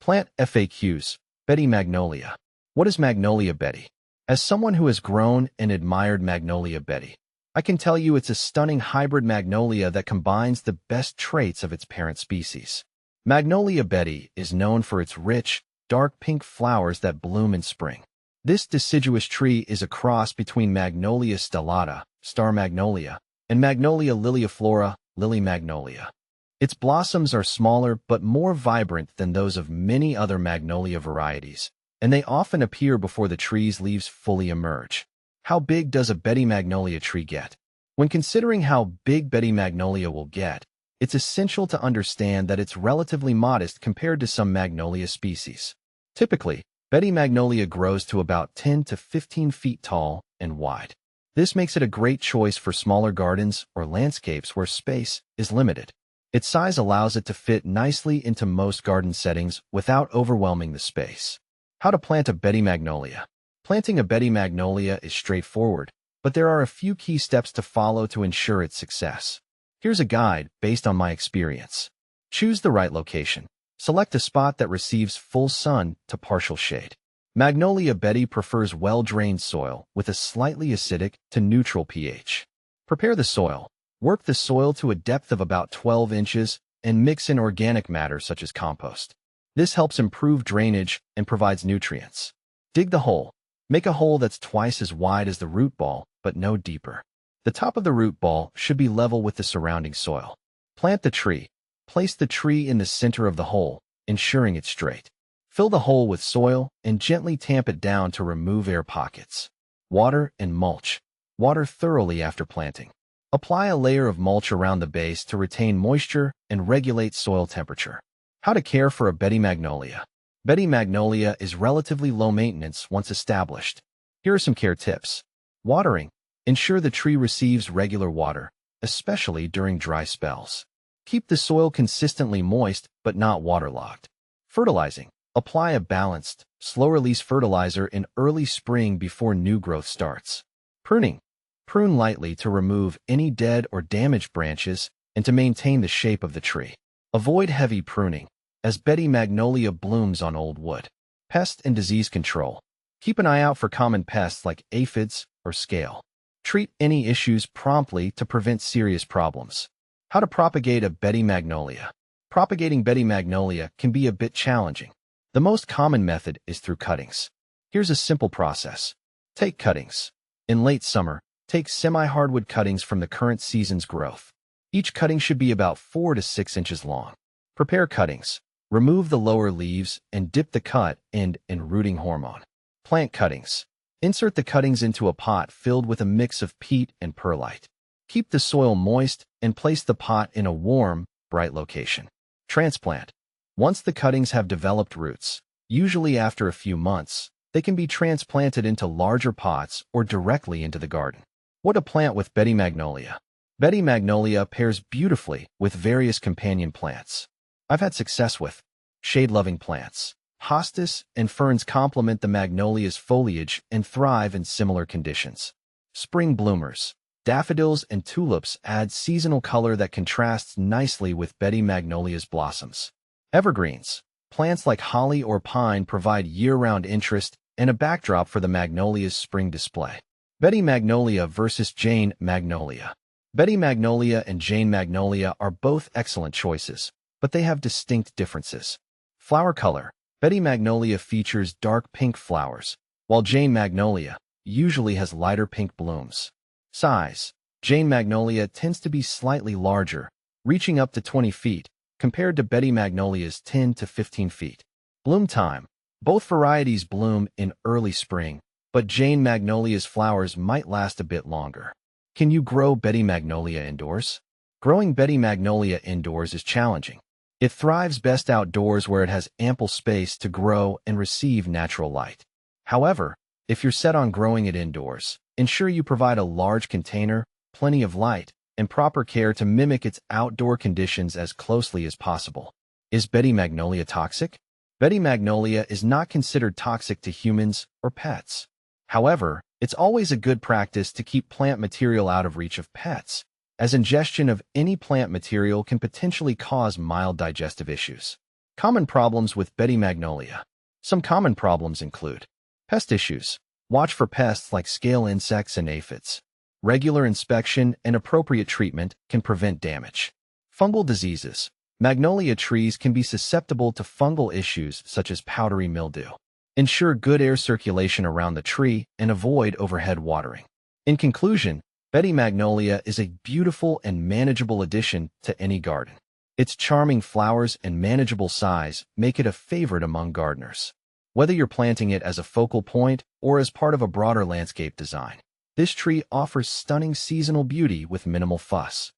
Plant FAQs. Betty Magnolia. What is Magnolia Betty? As someone who has grown and admired Magnolia Betty, I can tell you it's a stunning hybrid magnolia that combines the best traits of its parent species. Magnolia Betty is known for its rich, dark pink flowers that bloom in spring. This deciduous tree is a cross between Magnolia stellata, star magnolia, and Magnolia liliiflora, lily magnolia. Its blossoms are smaller but more vibrant than those of many other magnolia varieties, and they often appear before the tree's leaves fully emerge. How big does a Betty Magnolia tree get? When considering how big Betty Magnolia will get, it's essential to understand that it's relatively modest compared to some magnolia species. Typically, Betty Magnolia grows to about 10 to 15 feet tall and wide. This makes it a great choice for smaller gardens or landscapes where space is limited. Its size allows it to fit nicely into most garden settings without overwhelming the space. How to plant a Betty Magnolia. Planting a Betty Magnolia is straightforward, but there are a few key steps to follow to ensure its success. Here's a guide based on my experience. Choose the right location. Select a spot that receives full sun to partial shade. Magnolia Betty prefers well-drained soil with a slightly acidic to neutral pH. Prepare the soil. Work the soil to a depth of about 12 inches and mix in organic matter such as compost. This helps improve drainage and provides nutrients. Dig the hole. Make a hole that's twice as wide as the root ball, but no deeper. The top of the root ball should be level with the surrounding soil. Plant the tree. Place the tree in the center of the hole, ensuring it's straight. Fill the hole with soil and gently tamp it down to remove air pockets. Water and mulch. Water thoroughly after planting. Apply a layer of mulch around the base to retain moisture and regulate soil temperature. How to care for a Betty Magnolia. Betty Magnolia is relatively low maintenance once established. Here are some care tips. Watering. Ensure the tree receives regular water, especially during dry spells. Keep the soil consistently moist but not waterlogged. Fertilizing. Apply a balanced, slow-release fertilizer in early spring before new growth starts. Pruning. Prune lightly to remove any dead or damaged branches and to maintain the shape of the tree. Avoid heavy pruning, as Betty Magnolia blooms on old wood. Pest and disease control. Keep an eye out for common pests like aphids or scale. Treat any issues promptly to prevent serious problems. How to propagate a Betty Magnolia. Propagating Betty Magnolia can be a bit challenging. The most common method is through cuttings. Here's a simple process. Take cuttings. In late summer, take semi-hardwood cuttings from the current season's growth. Each cutting should be about 4 to 6 inches long. Prepare cuttings. Remove the lower leaves and dip the cut end in rooting hormone. Plant cuttings. Insert the cuttings into a pot filled with a mix of peat and perlite. Keep the soil moist and place the pot in a warm, bright location. Transplant. Once the cuttings have developed roots, usually after a few months, they can be transplanted into larger pots or directly into the garden. What to plant with Betty Magnolia. Betty Magnolia pairs beautifully with various companion plants. I've had success with shade-loving plants. Hostas and ferns complement the magnolia's foliage and thrive in similar conditions. Spring bloomers. Daffodils and tulips add seasonal color that contrasts nicely with Betty Magnolia's blossoms. Evergreens. Plants like holly or pine provide year-round interest and a backdrop for the magnolia's spring display. Betty Magnolia versus Jane Magnolia. Betty Magnolia and Jane Magnolia are both excellent choices, but they have distinct differences. Flower color. Betty Magnolia features dark pink flowers, while Jane Magnolia usually has lighter pink blooms. Size. Jane Magnolia tends to be slightly larger, reaching up to 20 feet, compared to Betty Magnolia's 10 to 15 feet. Bloom time. Both varieties bloom in early spring, but Jane Magnolia's flowers might last a bit longer. Can you grow Betty Magnolia indoors? Growing Betty Magnolia indoors is challenging. It thrives best outdoors where it has ample space to grow and receive natural light. However, if you're set on growing it indoors, ensure you provide a large container, plenty of light, and proper care to mimic its outdoor conditions as closely as possible. Is Betty Magnolia toxic? Betty Magnolia is not considered toxic to humans or pets. However, it's always a good practice to keep plant material out of reach of pets, as ingestion of any plant material can potentially cause mild digestive issues. Common problems with Betty Magnolia. Some common problems include pest issues. Watch for pests like scale insects and aphids. Regular inspection and appropriate treatment can prevent damage. Fungal diseases. Magnolia trees can be susceptible to fungal issues such as powdery mildew. Ensure good air circulation around the tree and avoid overhead watering. In conclusion, Betty Magnolia is a beautiful and manageable addition to any garden. Its charming flowers and manageable size make it a favorite among gardeners. Whether you're planting it as a focal point or as part of a broader landscape design, this tree offers stunning seasonal beauty with minimal fuss.